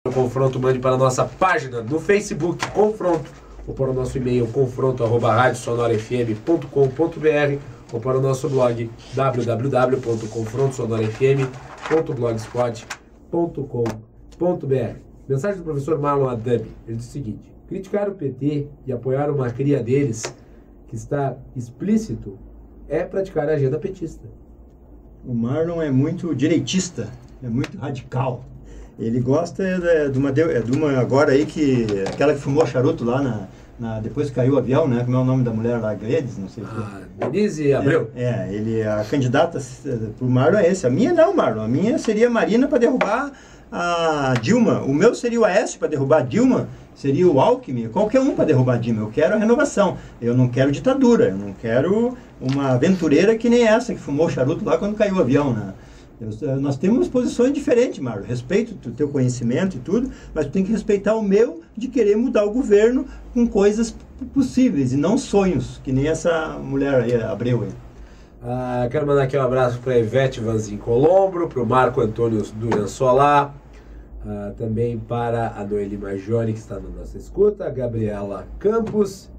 O Confronto, mande para a nossa página no Facebook, Confronto, ou para o nosso e-mail, confronto@radiosonorafm.com.br, ou para o nosso blog, www.confrontosonorafm.blogspot.com.br. Mensagem do professor Marlon Adami. Ele diz o seguinte: criticar o PT e apoiar uma cria deles, que está explícito, é praticar a agenda petista. O Marlon é muito direitista, é muito radical. Ele gosta de uma agora aí aquela que fumou charuto lá depois que caiu o avião, né? Como é o nome da mulher lá, Gledes, não sei o que. Denise Abreu. A candidata pro Marlon é esse. A minha não, Marlon. A minha seria a Marina para derrubar a Dilma. O meu seria o Aécio para derrubar a Dilma. Seria o Alckmin. Qualquer um para derrubar a Dilma. Eu quero a renovação. Eu não quero ditadura. Eu não quero uma aventureira que nem essa que fumou charuto lá quando caiu o avião, né? Nós temos posições diferentes, Marlon. Respeito o teu conhecimento e tudo, mas tu tem que respeitar o meu de querer mudar o governo com coisas possíveis e não sonhos, que nem essa mulher aí, Abreu aí. Quero mandar aqui um abraço para a Ivete Vanzin Colombro, para o Marco Antônio Duran Solar, também para a Noeli Majori, que está na nossa escuta, a Gabriela Campos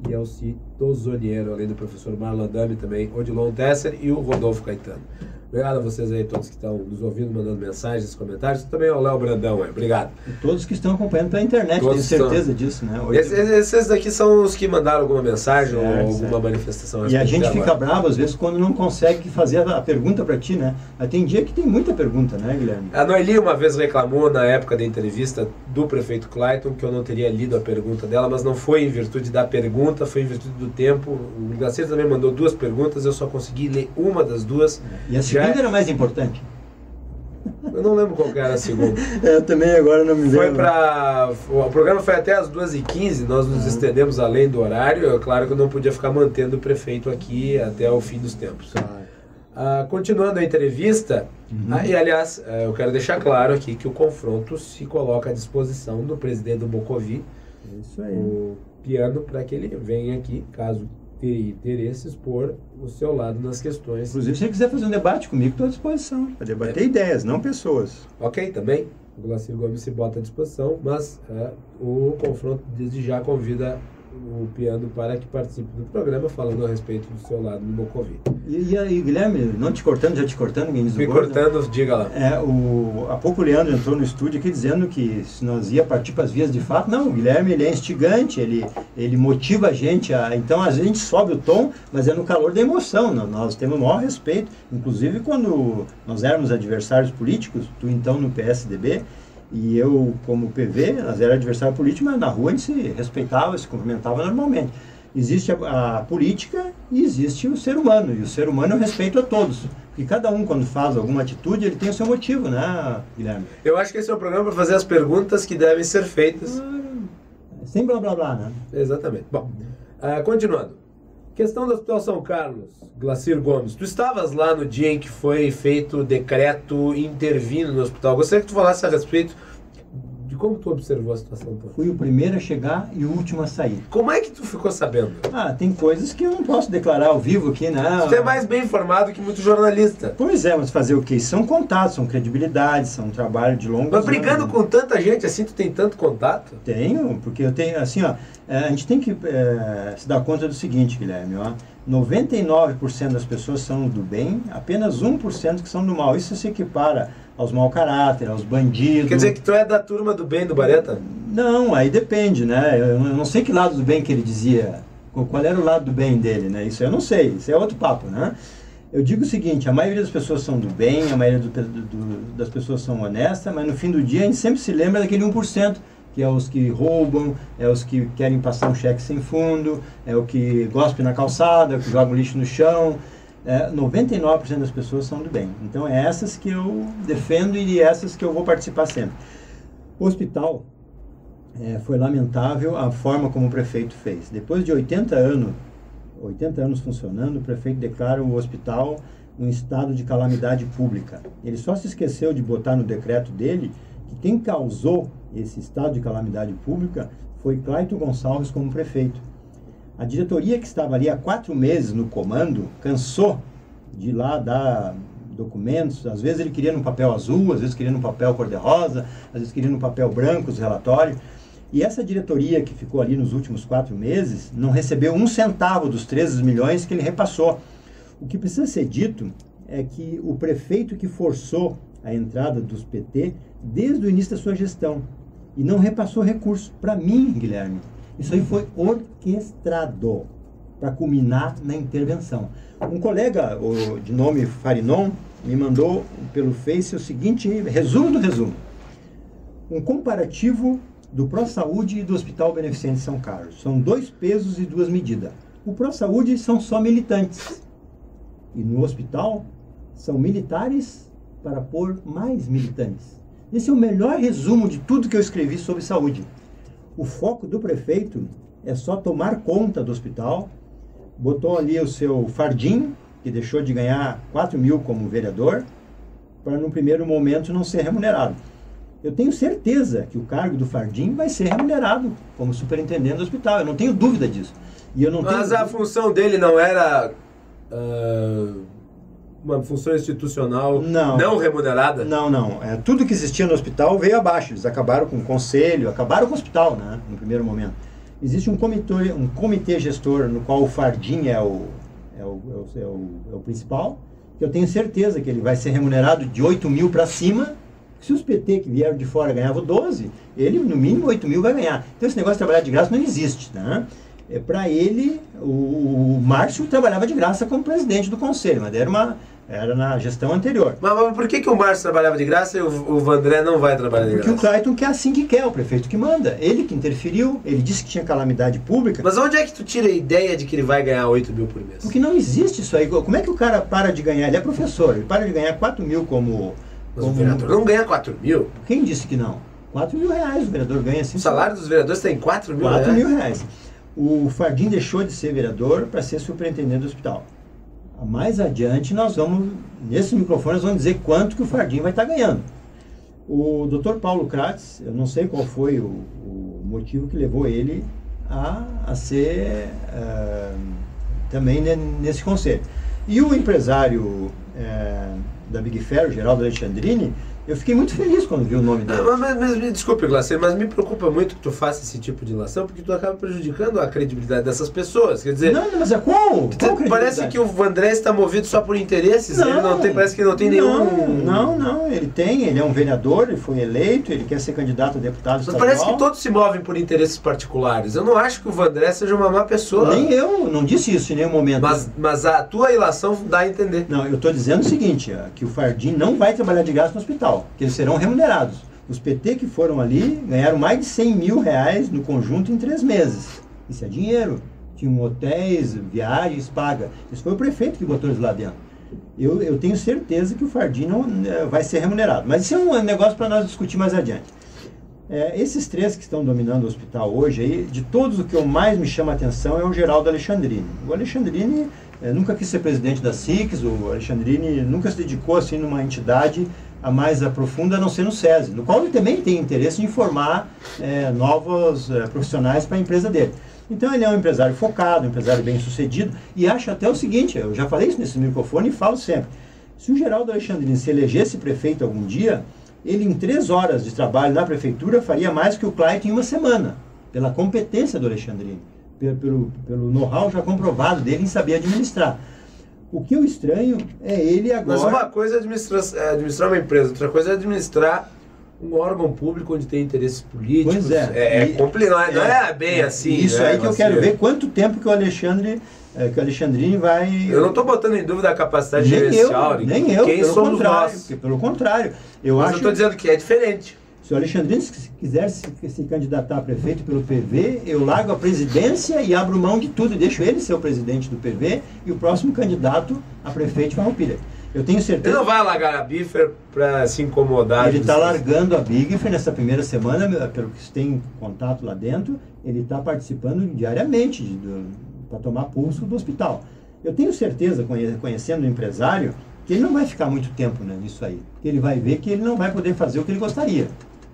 e Elci Tozoniero, além do professor Marlon Adami, também Odilon Tesser e o Rodolfo Caetano. Obrigado a vocês aí, todos que estão nos ouvindo, mandando mensagens, comentários. Também ao Léo Brandão aí, obrigado. E todos que estão acompanhando pela internet, tenho certeza disso, né? Esses daqui são os que mandaram alguma mensagem ou alguma manifestação. E a gente fica bravo às vezes quando não consegue fazer a pergunta para ti, né? Mas tem dia que tem muita pergunta, né, Guilherme? A Noeli uma vez reclamou na época da entrevista do prefeito Clayton que eu não teria lido a pergunta dela, mas não foi em virtude da pergunta, foi em virtude do tempo. O Garcia também mandou duas perguntas, eu só consegui ler uma das duas. E a segunda era mais importante. Eu não lembro qual que era a segunda. Eu também agora não me lembro. O programa foi até as 2h15, nós nos estendemos além do horário. É claro que eu não podia ficar mantendo o prefeito aqui até o fim dos tempos. Continuando a entrevista, e aliás, eu quero deixar claro aqui que o Confronto se coloca à disposição do presidente do Bocovi, o Piano, para que ele venha aqui, caso ter interesse, expor o seu lado nas questões. Inclusive, se você quiser fazer um debate comigo, estou à disposição para debater ideias, não pessoas. Ok, também. O Glacir Gomes se bota à disposição, mas o Confronto desde já convida o Piano para que participe do programa, falando a respeito do seu lado no Bocovi. E aí, Guilherme, não te cortando, já te cortando, ninguém diz me cortando, diga lá. Há pouco o Leandro entrou no estúdio aqui dizendo que se nós ia partir para as vias de fato, não, o Guilherme ele é instigante, ele motiva a gente, então a gente sobe o tom, mas é no calor da emoção, nós temos o maior respeito, inclusive quando nós éramos adversários políticos, tu então no PSDB, e eu, como PV, nós éramos adversário político, mas na rua a gente se respeitava, se cumprimentava normalmente. Existe a política e existe o ser humano. E o ser humano eu respeito a todos. Porque cada um, quando faz alguma atitude, ele tem o seu motivo, né, Guilherme? Eu acho que esse é o programa para fazer as perguntas que devem ser feitas. Sem blá blá blá, né? Exatamente. Bom, continuando. Questão do Hospital São Carlos, Glacir Gomes. Tu estavas lá no dia em que foi feito o decreto intervindo no hospital. Gostaria que tu falasse a respeito de como tu observou a situação toda. Fui o primeiro a chegar e o último a sair. Como é que tu ficou sabendo? Tem coisas que eu não posso declarar ao vivo aqui, né? Tu é mais bem informado que muito jornalista. Pois é, mas fazer o quê? São contatos, são credibilidades, são um trabalho de longo. Mas brigando com tanta gente assim, tu tem tanto contato? Tenho, porque eu tenho, assim, a gente tem que se dar conta do seguinte, Guilherme, 99% das pessoas são do bem, apenas 1% que são do mal. Isso se equipara aos mau caráter, aos bandidos. Quer dizer que tu é da turma do bem do Bareta? Não, aí depende, né? Eu não sei que lado do bem que ele dizia, qual era o lado do bem dele, né? Isso eu não sei, isso é outro papo, né? Eu digo o seguinte, a maioria das pessoas são do bem, a maioria das pessoas são honestas, mas no fim do dia a gente sempre se lembra daquele 1%, que é os que roubam, é os que querem passar um cheque sem fundo, é o que gospe na calçada, que joga o lixo no chão. 99% das pessoas são do bem. Então é essas que eu defendo e essas que eu vou participar sempre. O hospital, foi lamentável a forma como o prefeito fez. Depois de 80 anos funcionando, o prefeito declara o hospital um estado de calamidade pública. Ele só se esqueceu de botar no decreto dele que quem causou esse estado de calamidade pública foi Clayton Gonçalves como prefeito. A diretoria que estava ali há 4 meses no comando cansou de lá dar documentos. Às vezes ele queria num papel azul, às vezes queria num papel cor-de-rosa, às vezes queria num papel branco os relatórios. E essa diretoria que ficou ali nos últimos 4 meses não recebeu 1 centavo dos 13 milhões que ele repassou. O que precisa ser dito é que o prefeito que forçou a entrada dos PT desde o início da sua gestão e não repassou recurso. Para mim, Guilherme, isso aí foi orquestrado para culminar na intervenção. Um colega de nome Farinon me mandou pelo Face o seguinte resumo do resumo. Um comparativo do ProSaúde e do Hospital Beneficente São Carlos. São 2 pesos e 2 medidas. O ProSaúde são só militantes. E no hospital são militares para pôr mais militantes. Esse é o melhor resumo de tudo que eu escrevi sobre saúde. O foco do prefeito é só tomar conta do hospital. Botou ali o seu Fardim, que deixou de ganhar 4 mil como vereador, para no primeiro momento não ser remunerado. Eu tenho certeza que o cargo do Fardim vai ser remunerado como superintendente do hospital. Eu não tenho dúvida disso. E eu não Mas a função dele não era uma função institucional não remunerada? Não. Tudo que existia no hospital veio abaixo. Eles acabaram com o conselho, acabaram com o hospital, né, no primeiro momento. Existe um comitê gestor no qual o Fardim é o principal. Eu tenho certeza que ele vai ser remunerado de 8 mil para cima. Se os PT que vieram de fora ganhavam 12, ele no mínimo 8 mil vai ganhar. Então esse negócio de trabalhar de graça não existe, né? Para ele, o Márcio trabalhava de graça como presidente do conselho, mas era na gestão anterior. Mas por que o Márcio trabalhava de graça e o Vandré não vai trabalhar de graça? Porque o Clayton quer assim que quer, o prefeito que manda. Ele que interferiu, ele disse que tinha calamidade pública. Mas onde é que tu tira a ideia de que ele vai ganhar 8 mil por mês? Porque não existe isso aí. Como é que o cara para de ganhar? Ele é professor, ele para de ganhar 4 mil como... Mas o vereador não ganha 4 mil? Quem disse que não? 4 mil reais o vereador ganha. Assim, o salário dos vereadores tem 4 mil 4 mil reais. O Fardim deixou de ser vereador para ser superintendente do hospital. Mais adiante nós vamos, nesse microfone, nós vamos dizer quanto que o Fardim vai estar ganhando. O Dr. Paulo Kratz, eu não sei qual foi o motivo que levou ele a ser também nesse conselho. E o empresário da Big Fair, o Geraldo Alexandrini, eu fiquei muito feliz quando vi o nome dele. Mas me desculpe, Glacier, mas me preocupa muito que tu faça esse tipo de ilação, porque tu acaba prejudicando a credibilidade dessas pessoas. Quer dizer... Não, mas é qual parece que o Vandré está movido só por interesses. Não, ele não tem, parece que não tem nenhum... Não, ele é um vereador, ele foi eleito, ele quer ser candidato a deputado estadual. Mas parece que todos se movem por interesses particulares. Eu não acho que o Vandré seja uma má pessoa. Nem eu, não disse isso em nenhum momento. Mas a tua ilação dá a entender. Não, eu estou dizendo o seguinte, que o Fardim não vai trabalhar de graça no hospital, que eles serão remunerados. Os PT que foram ali ganharam mais de 100 mil reais no conjunto em 3 meses. Isso é dinheiro. Tinham hotéis, viagens, paga. Isso foi o prefeito que botou eles lá dentro. Eu tenho certeza que o Fardim não vai ser remunerado. Mas isso é um negócio para nós discutir mais adiante. Esses 3 que estão dominando o hospital hoje, aí, de todos o que eu mais me chama a atenção é o Geraldo Alexandrini. O Alexandrini nunca quis ser presidente da SICS, o Alexandrini nunca se dedicou assim numa entidade a mais aprofunda, a não ser no SESI, no qual ele também tem interesse em formar novos profissionais para a empresa dele. Então ele é um empresário focado, um empresário bem sucedido, e acho até o seguinte, eu já falei isso nesse microfone e falo sempre, se o Geraldo Alexandrini se elegesse prefeito algum dia, ele em 3 horas de trabalho na prefeitura faria mais que o Clayton em 1 semana, pela competência do Alexandrini, pelo know-how já comprovado dele em saber administrar. O que eu estranho é ele agora... Mas uma coisa é administrar uma empresa, outra coisa é administrar um órgão público onde tem interesses políticos. Pois é. É complicado, não é bem assim. Isso aí que eu quero ver quanto tempo que o Alexandrini vai... Eu não estou botando em dúvida a capacidade gerencial. Nem eu, quem somos nós. Pelo contrário. Mas eu estou dizendo que é diferente. Se o Alexandrini quiser se candidatar a prefeito pelo PV, eu largo a presidência e abro mão de tudo e deixo ele ser o presidente do PV e o próximo candidato a prefeito Farroupilha. Eu tenho certeza... Ele não vai largar a Biffer para se incomodar. Ele está largando a Biffer nessa primeira semana, pelo que se tem contato lá dentro, ele está participando diariamente para tomar pulso do hospital. Eu tenho certeza, conhecendo o empresário, que ele não vai ficar muito tempo nisso aí. Porque ele vai ver que ele não vai poder fazer o que ele gostaria.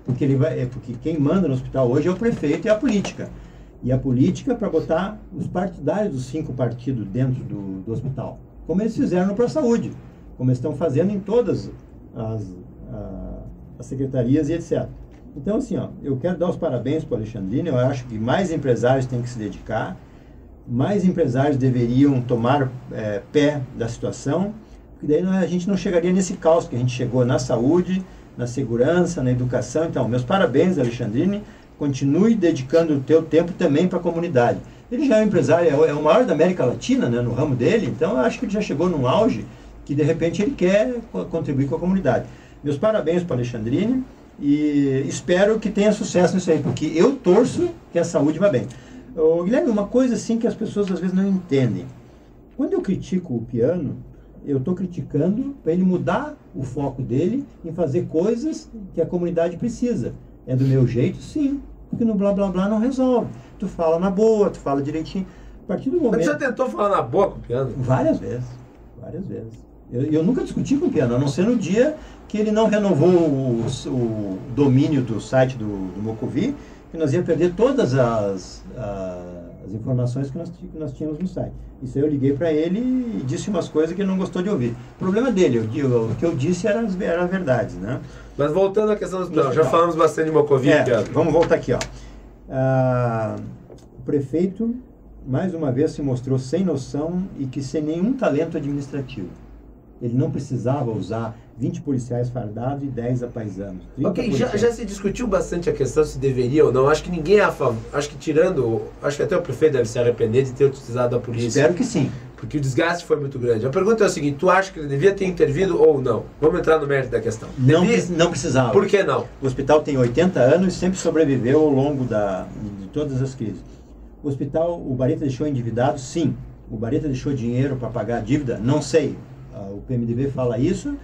Porque quem manda no hospital hoje é o prefeito e a política. E a política para botar os partidários dos 5 partidos dentro do hospital. Como eles fizeram no ProSaúde. como estão fazendo em todas as secretarias e etc. Então, assim, ó, eu quero dar os parabéns para o Alexandrino. Eu acho que mais empresários têm que se dedicar, mais empresários deveriam tomar pé da situação, porque daí a gente não chegaria nesse caos que a gente chegou na saúde, na segurança, na educação. Então, meus parabéns, Alexandrino. Continue dedicando o teu tempo também para a comunidade. Ele já é um empresário, é o maior da América Latina, né, no ramo dele, então eu acho que ele já chegou num auge que de repente ele quer contribuir com a comunidade. Meus parabéns para o Alexandrino e espero que tenha sucesso nisso aí, porque eu torço que a saúde vá bem. Guilherme, uma coisa assim que as pessoas às vezes não entendem. Quando eu critico o Piano, eu estou criticando para ele mudar o foco dele em fazer coisas que a comunidade precisa. É do meu jeito? Sim. Porque no blá blá blá não resolve. Tu fala na boa, tu fala direitinho. A partir do momento... Mas você já tentou falar na boa com o Piano? Várias vezes. Várias vezes. Eu nunca discuti com o Piano, a não ser no dia que ele não renovou o domínio do site do Mocovi, que nós ia perder todas as informações que nós tínhamos no site. Isso aí eu liguei para ele e disse umas coisas que ele não gostou de ouvir. O problema dele, o que eu disse era a verdade, né? Mas voltando à questão do hospital, já falamos bastante de Mocovi, Piano. Vamos voltar aqui, ó. O prefeito, mais uma vez, se mostrou sem noção e que sem nenhum talento administrativo. Ele não precisava usar 20 policiais fardados e 10 apaisanos. Ok, já se discutiu bastante a questão se deveria ou não. Acho que ninguém é a favor. Acho que até o prefeito deve se arrepender de ter utilizado a polícia. Espero que sim. Porque o desgaste foi muito grande. A pergunta é o seguinte, tu acha que ele devia ter intervido ou não? Vamos entrar no mérito da questão. Não precisava. Por que não? O hospital tem 80 anos e sempre sobreviveu ao longo de todas as crises. O hospital, o Bareta deixou endividado? Sim. O Bareta deixou dinheiro para pagar a dívida? Não sei. O PMDB fala isso,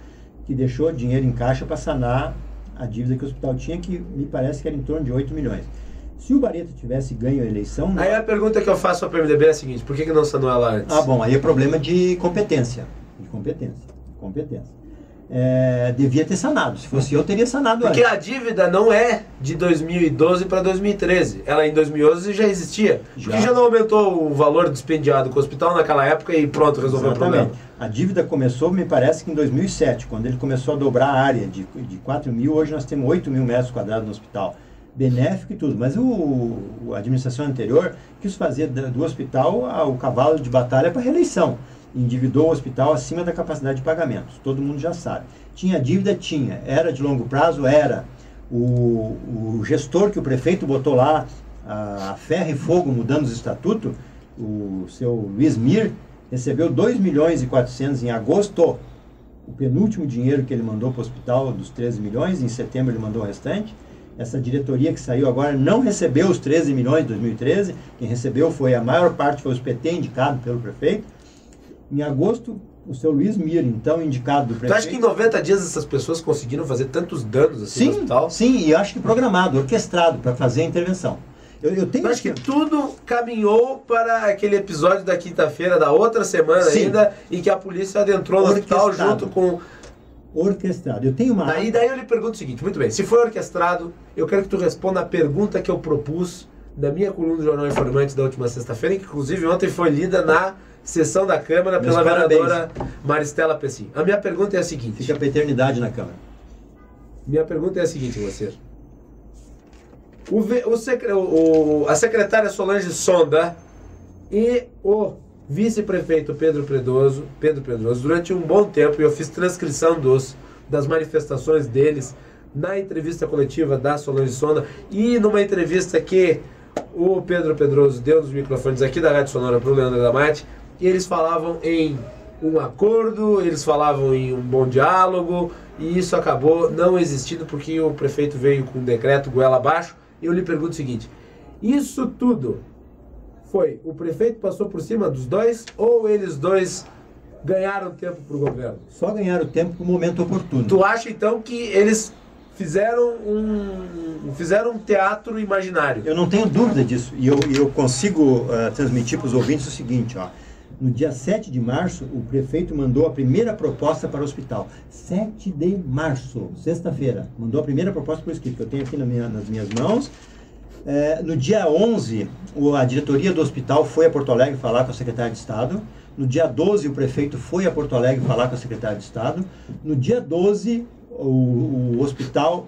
que deixou dinheiro em caixa para sanar a dívida que o hospital tinha, que me parece que era em torno de 8 milhões. Se o Bareta tivesse ganho a eleição... Aí a pergunta que eu faço ao PMDB é a seguinte, por que não sanou ela antes? Bom, aí é problema de competência. Devia ter sanado. Se fosse eu, teria sanado antes. Porque a dívida não é de 2012 para 2013. Ela em 2011 já existia. Porque já não aumentou o valor dispendiado com o hospital naquela época e pronto, resolveu o problema. A dívida começou, me parece que em 2007, quando ele começou a dobrar a área de 4 mil, hoje nós temos 8 mil metros quadrados no hospital. Benéfico e tudo. Mas a administração anterior quis fazer do hospital o cavalo de batalha para reeleição. Endividou o hospital acima da capacidade de pagamentos. Todo mundo já sabe. Tinha dívida? Tinha. Era de longo prazo? Era. O gestor que o prefeito botou lá, a ferro e fogo, mudando os estatutos, o seu Luiz Mir, recebeu 2 milhões e 400 em agosto. O penúltimo dinheiro que ele mandou para o hospital, dos 13 milhões, em setembro ele mandou o restante. Essa diretoria que saiu agora não recebeu os 13 milhões de 2013. Quem recebeu a maior parte foi os PT indicado pelo prefeito. Em agosto, o seu Luiz Mir, então indicado do prefeito... Tu acha que em 90 dias essas pessoas conseguiram fazer tantos danos assim no hospital? Sim, e acho que programado, orquestrado para fazer a intervenção. Eu acho que tudo caminhou para aquele episódio da quinta-feira, da outra semana ainda, em que a polícia adentrou no hospital junto com... Orquestrado. Eu tenho uma... Daí eu lhe pergunto o seguinte, muito bem, se foi orquestrado, eu quero que tu responda a pergunta que eu propus da minha coluna do Jornal Informante da última sexta-feira, que inclusive ontem foi lida na sessão da Câmara pela vereadora Maristela Pessim. A minha pergunta é a seguinte... Fica para eternidade na Câmara. Minha pergunta é a seguinte, você. A secretária Solange Sonda e o vice-prefeito Pedro Pedroso, durante um bom tempo, eu fiz transcrição das manifestações deles na entrevista coletiva da Solange Sonda e numa entrevista que o Pedro Pedroso deu nos microfones aqui da Rádio Sonora para o Leandro Damati, e eles falavam em um acordo, eles falavam em um bom diálogo, e isso acabou não existindo porque o prefeito veio com um decreto goela abaixo. E eu lhe pergunto o seguinte, isso tudo o prefeito passou por cima dos dois ou eles dois ganharam tempo para o governo? Só ganharam tempo para o momento oportuno. Tu acha então que eles fizeram um teatro imaginário? Eu não tenho dúvida disso. E eu consigo transmitir para os ouvintes o seguinte, ó. No dia 7 de março, o prefeito mandou a primeira proposta para o hospital. 7 de março, sexta-feira. Mandou a primeira proposta por escrito, que eu tenho aqui nas minhas mãos. No dia 11, a diretoria do hospital foi a Porto Alegre falar com a secretária de Estado. No dia 12, o prefeito foi a Porto Alegre falar com a secretária de Estado. No dia 12, o hospital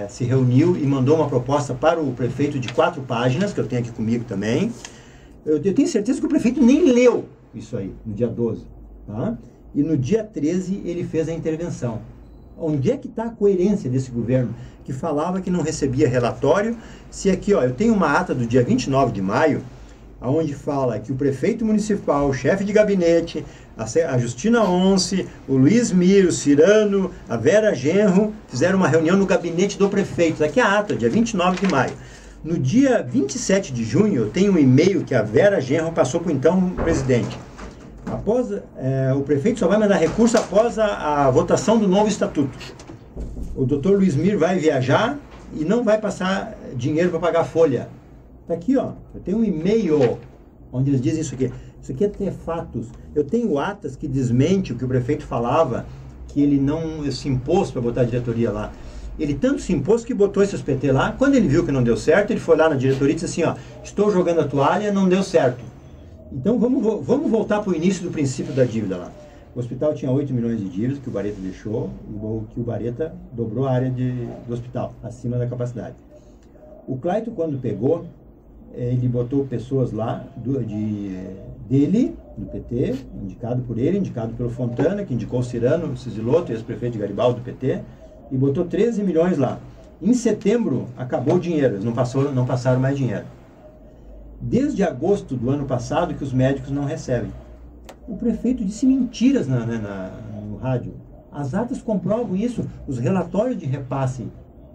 se reuniu e mandou uma proposta para o prefeito de 4 páginas, que eu tenho aqui comigo também. Eu tenho certeza que o prefeito nem leu isso aí, no dia 12. Tá? E no dia 13, ele fez a intervenção. Onde é que está a coerência desse governo, que falava que não recebia relatório? Se aqui, ó, eu tenho uma ata do dia 29 de maio, onde fala que o prefeito municipal, o chefe de gabinete, a Justina Once, o Luiz Mir, o Cirano, a Vera Genro, fizeram uma reunião no gabinete do prefeito. Aqui é a ata, dia 29 de maio. No dia 27 de junho, eu tenho um e-mail que a Vera Genro passou para o então presidente. O prefeito só vai mandar recurso após a votação do novo estatuto. O doutor Luiz Mir vai viajar e não vai passar dinheiro para pagar a folha. Está aqui, ó. Eu tenho um e-mail onde eles dizem isso aqui. Isso aqui é ter fatos. Eu tenho atas que desmente o que o prefeito falava, que ele não se impôs para botar a diretoria lá. Ele tanto se impôs que botou esses PT lá. Quando ele viu que não deu certo, ele foi lá na diretoria e disse assim, ó, estou jogando a toalha, não deu certo. Então vamos voltar para o início do princípio da dívida lá. O hospital tinha 8 milhões de dívidas que o Bareta deixou, que o Bareta dobrou a área do hospital, acima da capacidade. O Clayton, quando pegou, ele botou pessoas lá dele, do PT, indicado por ele, indicado pelo Fontana, que indicou o Cirano, o Ciziloto, ex-prefeito de Garibaldi do PT, e botou 13 milhões lá. Em setembro, acabou o dinheiro, eles não passaram mais dinheiro. Desde agosto do ano passado que os médicos não recebem. O prefeito disse mentiras no rádio. As atas comprovam isso, os relatórios de repasse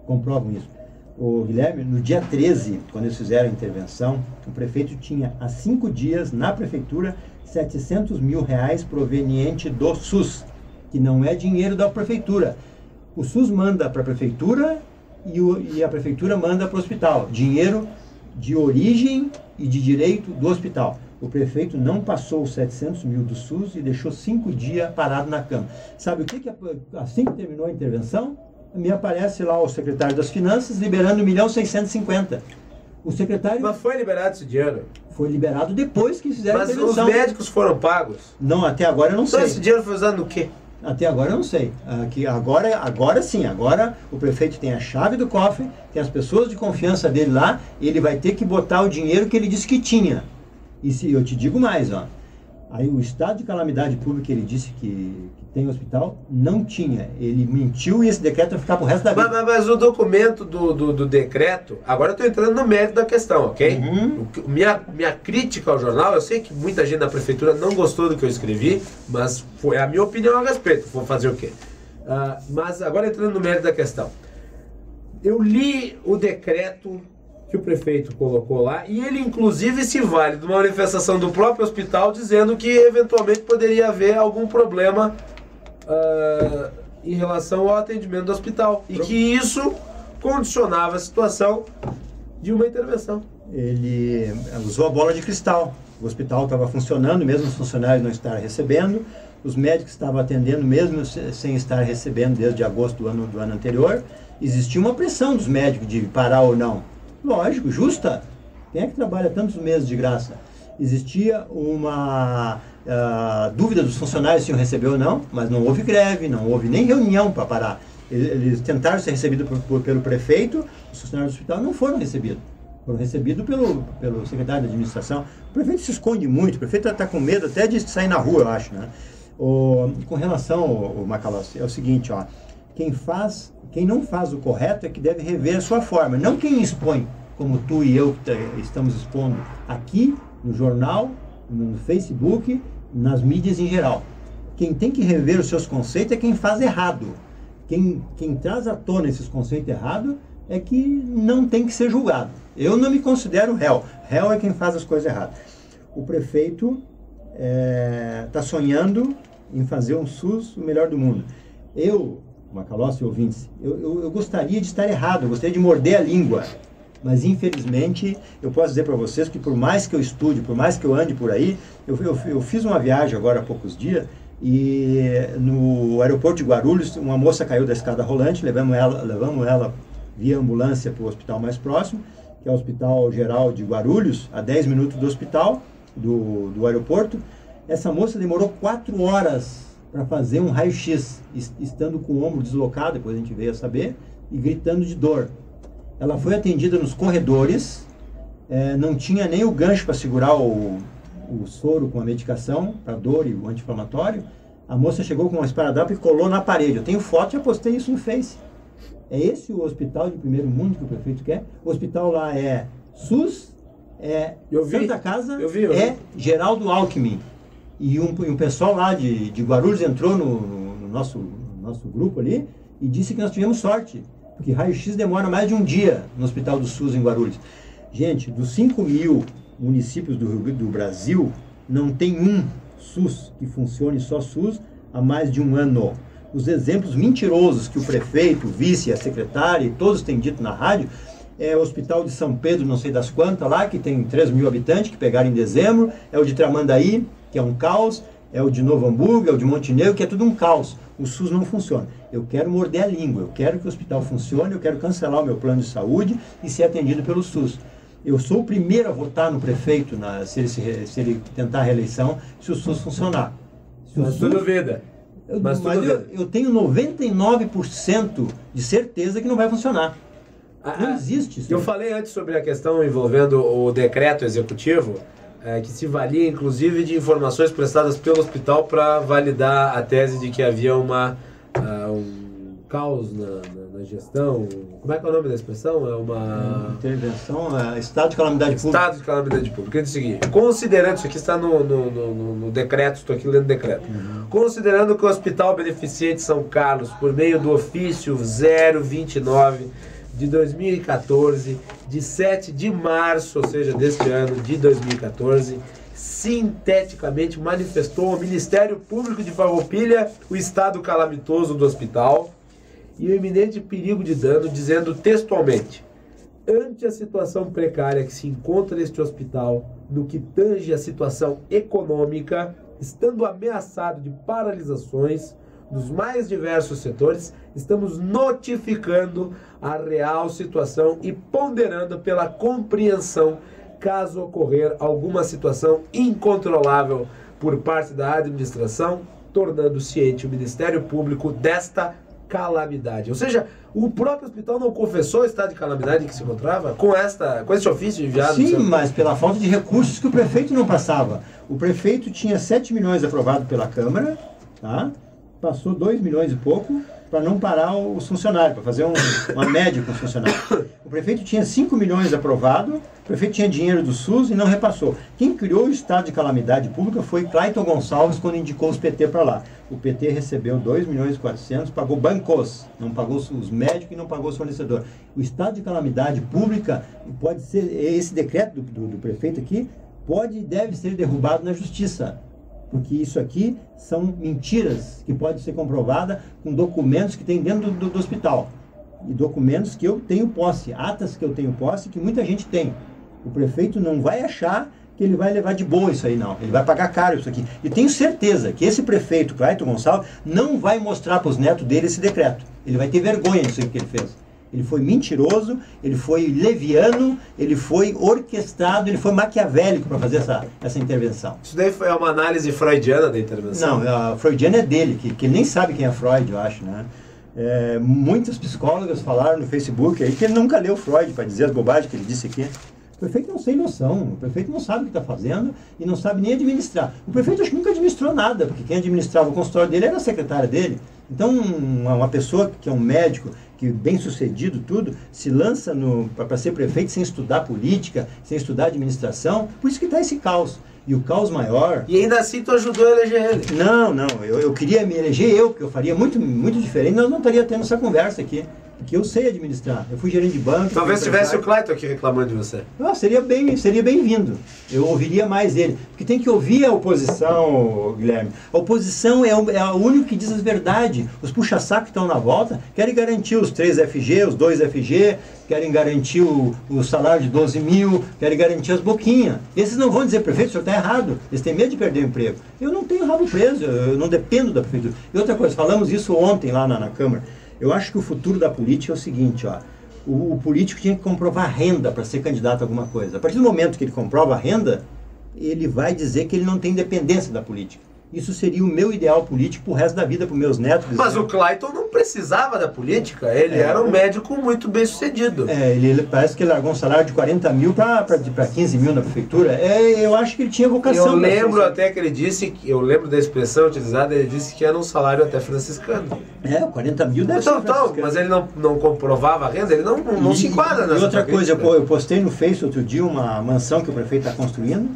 comprovam isso. O Guilherme, no dia 13, quando eles fizeram a intervenção, o prefeito tinha há 5 dias na prefeitura 700 mil reais proveniente do SUS, que não é dinheiro da prefeitura. O SUS manda para a prefeitura e a prefeitura manda para o hospital. Dinheiro de origem e de direito do hospital. O prefeito não passou os 700 mil do SUS e deixou 5 dias parado na cama. Sabe o que assim que terminou a intervenção, me aparece lá o secretário das Finanças liberando 1.650.000. O secretário... Mas foi liberado esse dinheiro? Foi liberado depois que fizeram a intervenção. Mas os médicos foram pagos? Não, até agora eu não sei. Então esse dinheiro foi usado no quê? Até agora eu não sei. Agora sim, agora o prefeito tem a chave do cofre, tem as pessoas de confiança dele lá, e ele vai ter que botar o dinheiro que ele disse que tinha. E se eu te digo mais, ó, aí o estado de calamidade pública que ele disse que tem hospital, não tinha. Ele mentiu e esse decreto vai ficar pro resto da vida. Mas o documento do decreto, agora eu estou entrando no mérito da questão, ok? Uhum. Minha crítica ao jornal, eu sei que muita gente da prefeitura não gostou do que eu escrevi, mas foi a minha opinião a respeito, vou fazer o quê? Mas agora entrando no mérito da questão. Eu li o decreto que o prefeito colocou lá, e ele inclusive se vale de uma manifestação do próprio hospital dizendo que eventualmente poderia haver algum problema em relação ao atendimento do hospital, e que isso condicionava a situação de uma intervenção. Ele usou a bola de cristal. O hospital estava funcionando, mesmo os funcionários não estarem recebendo, os médicos estavam atendendo mesmo sem estar recebendo desde agosto do ano anterior. Existia uma pressão dos médicos de parar ou não. Lógico, justa. Quem é que trabalha tantos meses de graça? Existia uma dúvida dos funcionários se iam receber ou não, mas não houve greve, não houve nem reunião para parar. Eles tentaram ser recebidos pelo prefeito, os funcionários do hospital não foram recebidos. Foram recebidos pelo secretário de administração. O prefeito se esconde muito, o prefeito está com medo até de sair na rua, eu acho, né? Com relação ao Macalossi, é o seguinte, ó, quem não faz o correto é que deve rever a sua forma, não quem expõe, como tu e eu estamos expondo aqui, no jornal, no Facebook, nas mídias em geral. Quem tem que rever os seus conceitos é quem faz errado. Quem traz à tona esses conceitos errados é que não tem que ser julgado. Eu não me considero réu. Réu é quem faz as coisas erradas. O prefeito está sonhando em fazer um SUS o melhor do mundo. Macalossi e ouvintes, eu gostaria de estar errado, eu gostaria de morder a língua, mas infelizmente eu posso dizer para vocês que por mais que eu estude, por mais que eu ande por aí, eu fiz uma viagem agora há poucos dias e no aeroporto de Guarulhos uma moça caiu da escada rolante, levamos ela via ambulância para o hospital mais próximo, que é o Hospital Geral de Guarulhos, a 10 minutos do hospital, do aeroporto. Essa moça demorou 4 horas para fazer um raio-x, estando com o ombro deslocado, depois a gente veio a saber, e gritando de dor. Ela foi atendida nos corredores, não tinha nem o gancho para segurar o soro com a medicação para dor e o anti-inflamatório. A moça chegou com um esparadrapo e colou na parede. Eu tenho foto e já postei isso no Face. É esse o hospital de primeiro mundo que o prefeito quer? O hospital lá é SUS, Santa Casa, Geraldo Alckmin. E um pessoal lá de Guarulhos entrou no nosso grupo ali e disse que nós tivemos sorte, porque raio-x demora mais de um dia no Hospital do SUS em Guarulhos. Gente, dos 5.000 municípios do Brasil, não tem um SUS que funcione só SUS há mais de um ano. Os exemplos mentirosos que o prefeito, o vice, a secretária e todos têm dito na rádio, é o Hospital de São Pedro, não sei das quantas lá, que tem 3.000 habitantes, que pegaram em dezembro, é o de Tramandaí, que é um caos, é o de Novo Hamburgo, é o de Montenegro, que é tudo um caos. O SUS não funciona. Eu quero morder a língua, eu quero que o hospital funcione, eu quero cancelar o meu plano de saúde e ser atendido pelo SUS. Eu sou o primeiro a votar no prefeito, se ele tentar a reeleição, se o SUS funcionar. Mas tu duvida. Mas eu tenho 99% de certeza que não vai funcionar. Não existe isso. Eu falei antes sobre a questão envolvendo o decreto executivo, que se valia inclusive de informações prestadas pelo hospital para validar a tese de que havia um caos na gestão. Como é que é o nome da expressão? É uma... intervenção, estado de calamidade pública. Estado de calamidade pública. É o seguinte, considerando, isso aqui está no decreto, estou aqui lendo o decreto. Considerando que o Hospital Beneficente São Carlos, por meio do ofício 029 de 2014, de 7 de março, ou seja, deste ano de 2014, sinteticamente manifestou ao Ministério Público de Farroupilha o estado calamitoso do hospital e o iminente perigo de dano, dizendo textualmente: ante a situação precária que se encontra neste hospital, no que tange a situação econômica, estando ameaçado de paralisações dos mais diversos setores, estamos notificando a real situação e ponderando pela compreensão caso ocorrer alguma situação incontrolável por parte da administração, tornando ciente o Ministério Público desta calamidade. Ou seja, o próprio hospital não confessou o estado de calamidade em que se encontrava com este ofício enviado? Sim, mas pela falta de recursos que o prefeito não passava. O prefeito tinha 7 milhões aprovado pela Câmara, tá? Passou 2 milhões e pouco para não parar os funcionários, para fazer uma média com os funcionários. O prefeito tinha 5 milhões aprovado, o prefeito tinha dinheiro do SUS e não repassou. Quem criou o estado de calamidade pública foi Clayton Gonçalves, quando indicou os PT para lá. O PT recebeu 2 milhões e 400, pagou bancos, não pagou os médicos e não pagou os fornecedores. O estado de calamidade pública pode ser, esse decreto do prefeito aqui, pode e deve ser derrubado na justiça. Porque isso aqui são mentiras que podem ser comprovadas com documentos que tem dentro do hospital. E documentos que eu tenho posse, atas que eu tenho posse, que muita gente tem. O prefeito não vai achar que ele vai levar de boa isso aí, não. Ele vai pagar caro isso aqui. E tenho certeza que esse prefeito, Clayton Gonçalves, não vai mostrar para os netos dele esse decreto. Ele vai ter vergonha disso que ele fez. Ele foi mentiroso, ele foi leviano, ele foi orquestrado, ele foi maquiavélico para fazer essa intervenção. Isso daí foi uma análise freudiana da intervenção? Não, a freudiana é dele, que ele nem sabe quem é Freud, eu acho, né? Muitas psicólogas falaram no Facebook aí que ele nunca leu Freud para dizer as bobagens que ele disse aqui. O prefeito não tem noção, o prefeito não sabe o que está fazendo e não sabe nem administrar. O prefeito acho que nunca administrou nada, porque quem administrava o consultório dele era a secretária dele. Então, uma pessoa que é um médico, que bem sucedido, tudo, se lança para ser prefeito sem estudar política, sem estudar administração, por isso que está esse caos. E o caos maior... E ainda assim tu ajudou a eleger ele. Não, eu queria me eleger porque eu faria muito, muito diferente, nós não estaríamos tendo essa conversa aqui. Porque eu sei administrar, eu fui gerente de banco. Talvez tivesse o Clayton aqui reclamando de você. Seria bem-vindo. Eu ouviria mais ele. Porque tem que ouvir a oposição, Guilherme. A oposição é o único que diz as verdades. Os puxa-saco que estão na volta querem garantir os 3 FG, os 2 FG, querem garantir o salário de 12 mil, querem garantir as boquinhas. Esses não vão dizer, prefeito, o senhor está errado. Eles têm medo de perder o emprego. Eu não tenho rabo preso, eu não dependo da prefeitura. E outra coisa, falamos isso ontem lá na Câmara. Eu acho que o futuro da política é o seguinte, o político tinha que comprovar renda para ser candidato a alguma coisa. A partir do momento que ele comprova a renda, ele vai dizer que ele não tem dependência da política. Isso seria o meu ideal político pro resto da vida, para meus netos. Mas o Clayton não precisava da política, ele era um médico muito bem sucedido. Ele parece que ele largou um salário de 40 mil para 15 mil na prefeitura. Eu acho que ele tinha vocação. Eu lembro até que ele disse, eu lembro da expressão utilizada, ele disse que era um salário até franciscano. 40 mil deve ser franciscano. Mas ele não comprovava a renda, ele não se enquadra nessa. E outra coisa, eu postei no Face outro dia uma mansão que o prefeito está construindo.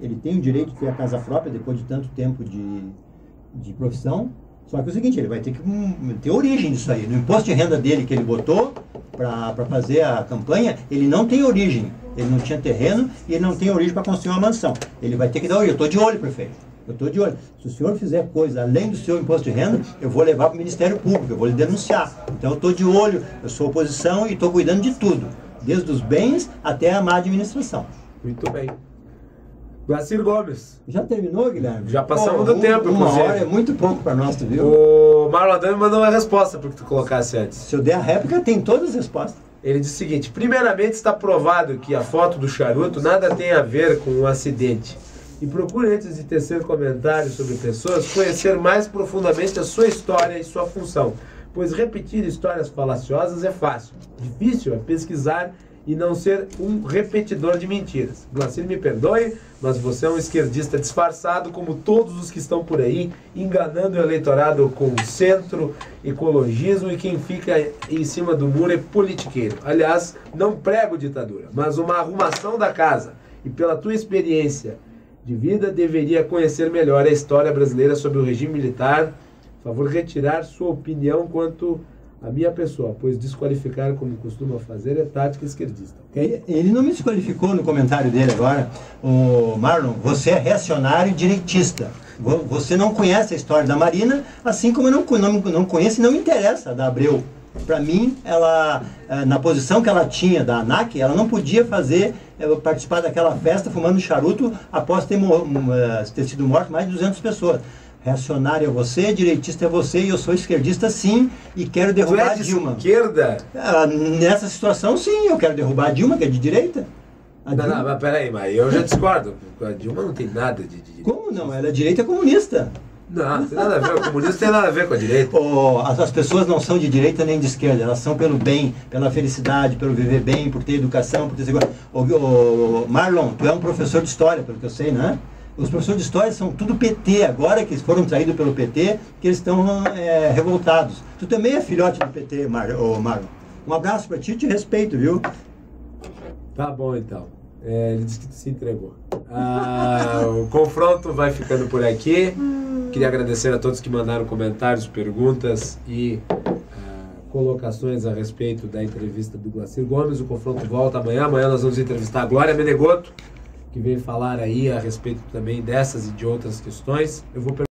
Ele tem o direito de ter a casa própria depois de tanto tempo de profissão. Só que é o seguinte, ele vai ter que ter origem disso aí. No imposto de renda dele que ele botou para fazer a campanha, ele não tem origem. Ele não tinha terreno e ele não tem origem para construir uma mansão. Ele vai ter que dar origem. Eu estou de olho, prefeito. Eu estou de olho. Se o senhor fizer coisa além do seu imposto de renda, eu vou levar para o Ministério Público, eu vou lhe denunciar. Então eu estou de olho, eu sou oposição e estou cuidando de tudo. Desde os bens até a má administração. Muito bem. Glacir Gomes. Já terminou, Guilherme? Já passamos do tempo, Uma hora é muito pouco para nós, tu viu? O Marlon Adame mandou uma resposta porque tu colocasse antes. Se eu der a réplica, tem todas as respostas. Ele diz o seguinte: primeiramente está provado que a foto do charuto nada tem a ver com um acidente. E procure, antes de tecer comentários sobre pessoas, conhecer mais profundamente a sua história e sua função. Pois repetir histórias falaciosas é fácil. Difícil é pesquisar e não ser um repetidor de mentiras. Glacir, me perdoe, mas você é um esquerdista disfarçado, como todos os que estão por aí, enganando o eleitorado com centro, ecologismo, e quem fica em cima do muro é politiqueiro. Aliás, não prego ditadura, mas uma arrumação da casa. E pela tua experiência de vida, deveria conhecer melhor a história brasileira sobre o regime militar. Por favor, retirar sua opinião quanto a minha pessoa, pois desqualificar, como costuma fazer, é tática esquerdista. Okay? Ele não me desqualificou no comentário dele agora. O Marlon, você é reacionário e direitista. Você não conhece a história da Marina, assim como eu não conheço e não me interessa a da Abreu. Para mim, ela, na posição que ela tinha da ANAC, ela não podia participar daquela festa fumando charuto após ter sido morto mais de 200 pessoas. Reacionário é você, direitista é você, e eu sou esquerdista sim, e quero derrubar a Dilma. Esquerda? Nessa situação sim, eu quero derrubar a Dilma, que é de direita. Não, mas peraí, mas eu já discordo. A Dilma não tem nada de Como não? Ela é direita comunista. Não tem nada a ver, o comunismo tem nada a ver com a direita. As pessoas não são de direita nem de esquerda, elas são pelo bem, pela felicidade, pelo viver bem, por ter educação, por ter segurança. Marlon, tu é um professor de história, pelo que eu sei, né? Os professores de história são tudo PT, agora que eles foram traídos pelo PT, que eles estão revoltados. Tu também é filhote do PT, Marlon. Um abraço pra ti, te respeito, viu? Tá bom, então. Ele disse que tu se entregou. O confronto vai ficando por aqui. Queria agradecer a todos que mandaram comentários, perguntas e colocações a respeito da entrevista do Glacir Gomes. O confronto volta amanhã. Amanhã nós vamos entrevistar a Glória Menegotto, que veio falar aí a respeito também dessas e de outras questões. Eu vou